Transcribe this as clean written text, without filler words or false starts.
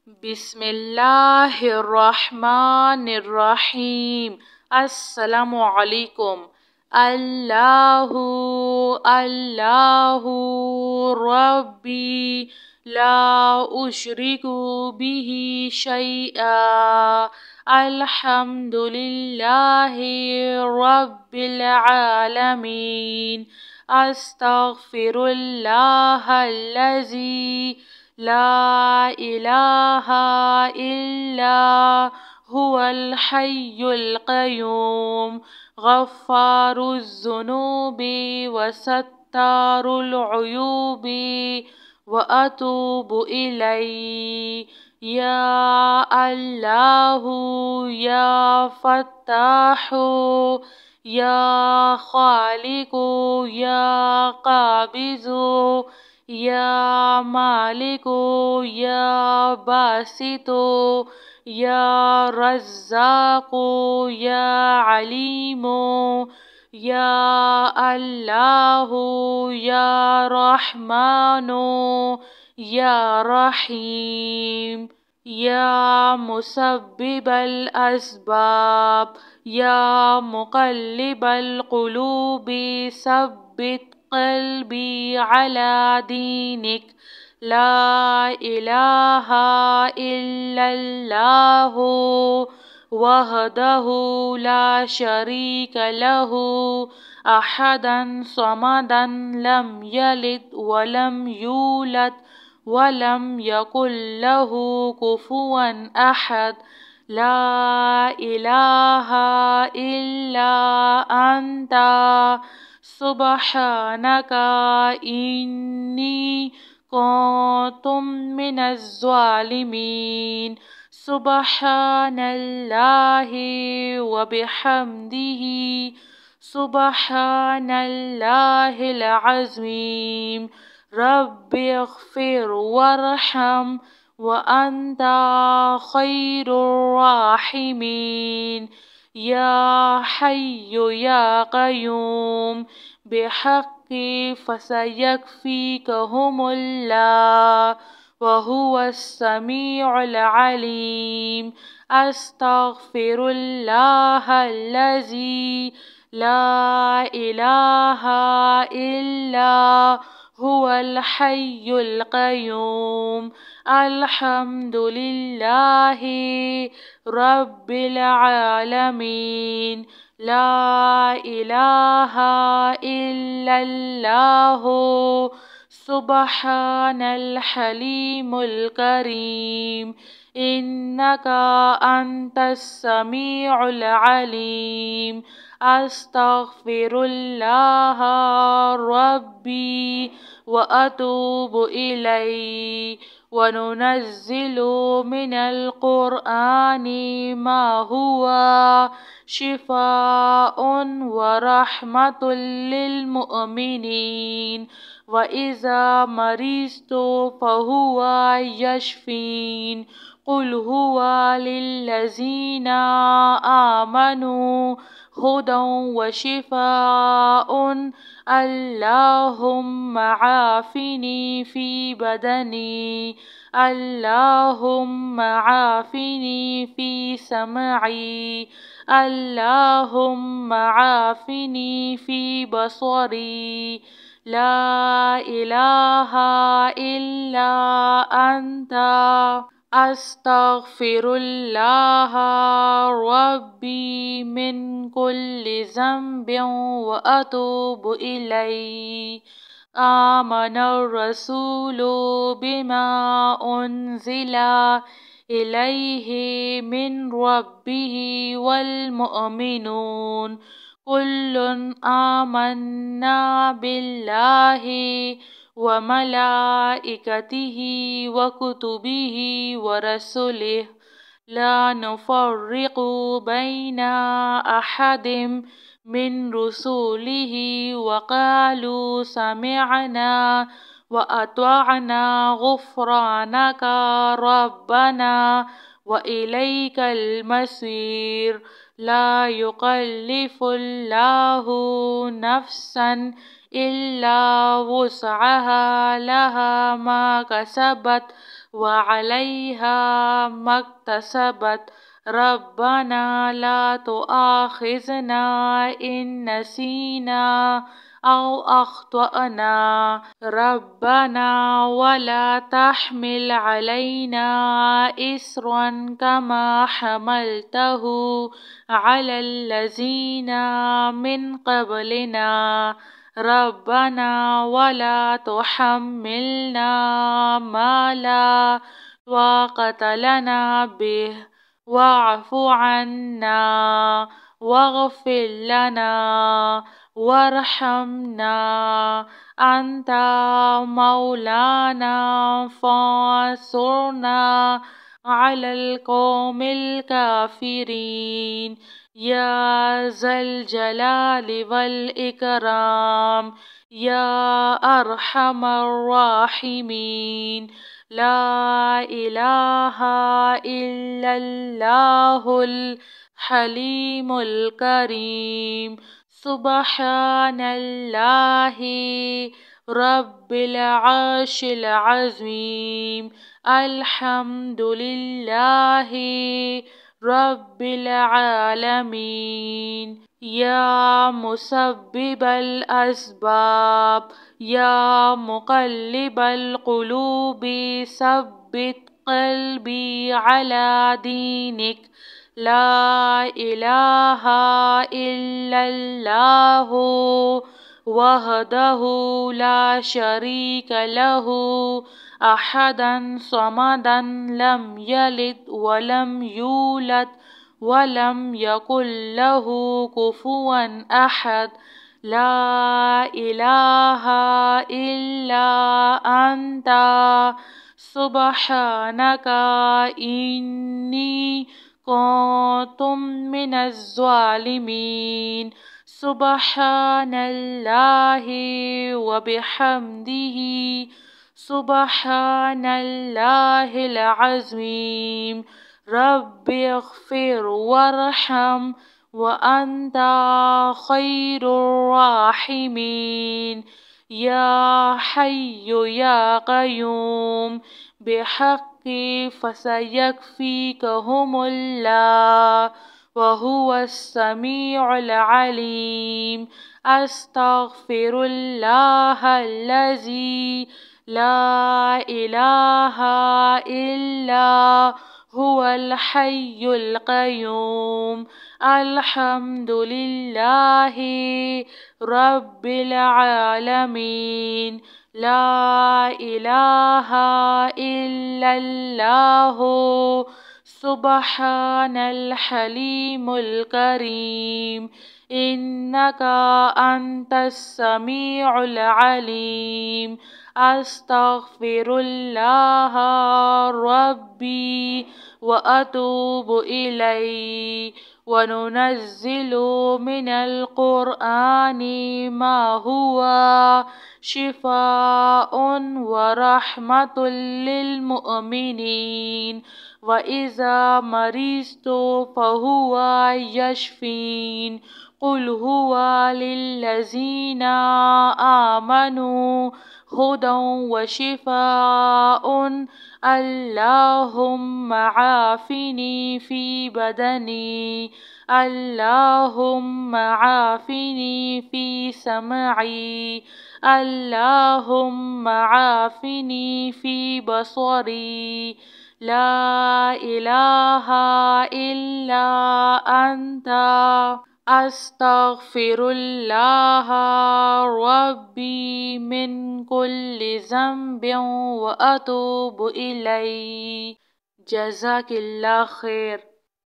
بسم اللہ الرحمن الرحیم۔ السلام علیکم۔ اللہ اللہ ربی لا اشرک بہ شیئا الحمد للہ رب العالمین۔ استغفر اللہ الذی لا الہ الا هو الحی القیوم غفار الذنوب وستار العیوب واتوب الیہ۔ یا اللہ یا فتاح یا خالق یا قابض یا مالک یا باسط یا رزاق یا علیم یا اللہ یا رحمن یا رحیم۔ یا مسبب الاسباب یا مقلب القلوب ثبت قلبی علی دینک۔ لا الہ الا اللہ وحدہ لا شریک لہ احدا صمدا لم یلد ولم یولد ولم یکن لہ کفوا احد۔ لا الہ الا انت سبحانک انی کنت من الظالمین۔ سبحان اللہ وبحمدہ سبحان اللہ العظیم۔ رب اغفر وارحم وانت خیر الراحمین۔ یا حی یا قیوم بحق فسیکفیکہم اللہ وہو السمیع العلیم۔ استغفر اللہ الذی لا الہ الا هو الحی القیوم۔ الحمد للہ رب العالمین۔ لا الہ الا اللہ سبحان الحلیم الکریم۔ انک انت السمیع العلیم۔ استغفر اللہ ربی واتوب الیہ۔ وننزل من القرآن ما هو شفاء ورحمة للمؤمنين وإذا مرضت فهو يشفين۔ قل هو للذين آمنوا هدى وشفاء۔ اللهم عافني في بدني اللهم عافني في سمعي اللهم عافني في بصري۔ لا الہ الا انت استغفر اللہ ربی من کل ذنب واتوب الیہ۔ آمن الرسول بما انزل الیہ من ربہ والمؤمنون کل آمنا باللہ وملائکتہ وکتبہ ورسلہ لا نفرق بین احد من رسولہ وقالوا سمعنا وأطعنا غفرانك ربنا وإليك المصير۔ لا يكلف الله نفسا إلا وسعها لها ما كسبت وعليها ما اكتسبت ربنا لا تؤاخذنا إن نسينا أو أخطأنا ربنا ولا تحمل علينا إصرا كما حملته على الذين من قبلنا ربنا ولا تحملنا ما لا طاقة لنا به واعف عنا واغفر لنا وارحمنا أنت مولانا فانصرنا على القوم الكافرين يا ذا الجلال والإكرام يا أرحم الراحمين لا إله إلا الله الحليم الكريم سبحان الله رب العرش العظيم الحمد لله رب العالمين يا مسبب الأسباب يا مقلب القلوب ثبت قلبي على دينك لا إله إلا الله وحده لا شريك له أحدا صمدا لم يلد ولم يولد ولم يكن له كفوا أحد لا إله إلا أنت سبحانك إني كنت من الظالمين سبحان الله وبحمده سبحان الله العظيم رب اغفر وارحم وأنت خير الراحمين يا حي يا قيوم بحق فسيكفيكهم الله وهو السميع العليم أستغفر الله الذي لا إله إلا هو الحي القيوم الحمد لله رب العالمين لا إله إلا الله سبحان الحليم الكريم إنك أنت السميع العليم أستغفر الله ربي وأتوب إليه وننزل من القرآن ما هو شفاء ورحمة للمؤمنين وإذا مرضت فهو يشفين قل هو للذين آمنوا هدى وشفاء اللهم عافني في بدني اللهم عافني في سمعي اللهم عافني في بصري لا إله إلا أنت أستغفر الله ربي من كل ذنب وأتوب إليه جزاك الله خير.